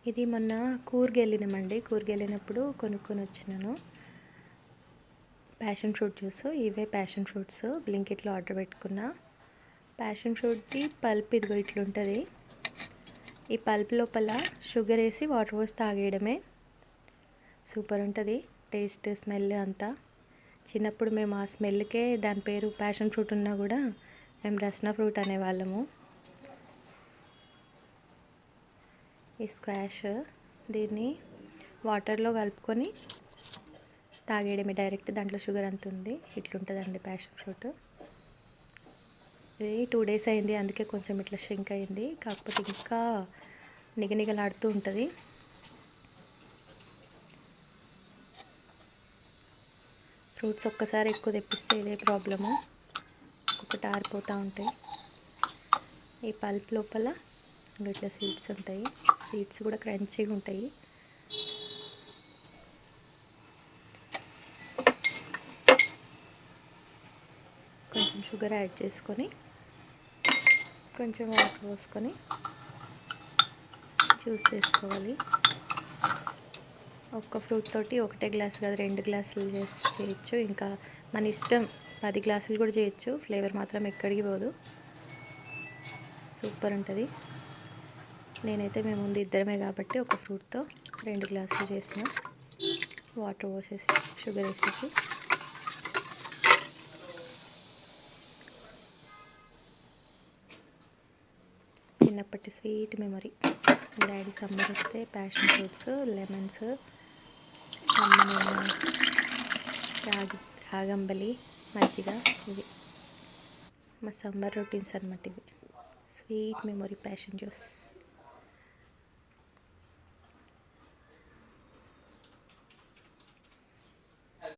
ఇది మొన్న కూర్గ్ వెళ్ళినామండి. కూర్గ్ వెళ్ళినప్పుడు కొనుక్కొని వచ్చినాను ప్యాషన్ ఫ్రూట్ జ్యూస్. ఇవే ప్యాషన్ ఫ్రూట్స్ బ్లింకిట్లో ఆర్డర్ పెట్టుకున్నా. ప్యాషన్ ఫ్రూట్ది పల్ప్ ఇదిగో ఇట్లుంటుంది. ఈ పల్ప్ లోపల షుగర్ వేసి వాటర్ పోసి తాగేయడమే. సూపర్ ఉంటుంది టేస్ట్, స్మెల్ అంతా. చిన్నప్పుడు మేము ఆ స్మెల్కే దాని పేరు ప్యాషన్ ఫ్రూట్ ఉన్నా కూడా మేము రస్నా ఫ్రూట్ అనేవాళ్ళము. ఈ స్క్వాష్ దీన్ని వాటర్లో కలుపుకొని తాగేయడమే డైరెక్ట్. దాంట్లో షుగర్ అంత ఉంది. ఇట్లుంటుందండి ప్యాషన్ ఫ్రూట్. ఇది 2 days అయింది, అందుకే కొంచెం ఇట్లా షింక్ అయింది. కాకపోతే ఇంకా నిగనిగలాడుతూ ఉంటుంది. ఫ్రూట్స్ ఒక్కసారి ఎక్కువ తెప్పిస్తే ఇదే ప్రాబ్లము, ఒక్కొక్కటి ఆరిపోతూ ఉంటాయి. ఈ పల్ప్ లోపల ఇట్లా సీడ్స్ ఉంటాయి. సీడ్స్ కూడా క్రంచీగా ఉంటాయి. కొంచెం షుగర్ యాడ్ చేసుకొని కొంచెం వాటర్ పోసుకొని జ్యూస్ చేసుకోవాలి. ఒక్క ఫ్రూట్ తోటి ఒకటే గ్లాస్ కాదు 2 గ్లాసులు చేయొచ్చు. ఇంకా మన ఇష్టం, 10 గ్లాసులు కూడా చేయొచ్చు. ఫ్లేవర్ మాత్రం ఎక్కడికి పోదు. సూపర్ ఉంటుంది. నేనైతే మేము ముందు ఇద్దరమే కాబట్టి ఒక ఫ్రూట్తో 2 గ్లాసులు చేసిన. వాటర్ పోసేసి షుగర్ వేసేసి చిన్నప్పటి స్వీట్ మెమరీ. డాడీ సమ్మర్ వస్తే ప్యాషన్ ఫ్రూట్స్, లెమన్స్, కమ్మనైన రాగంబలి, మజ్జిగ, ఇవి మా సమ్మర్ రొటీన్స్ అన్నమాట. ఇవి స్వీట్ మెమరీ ప్యాషన్ జ్యూస్.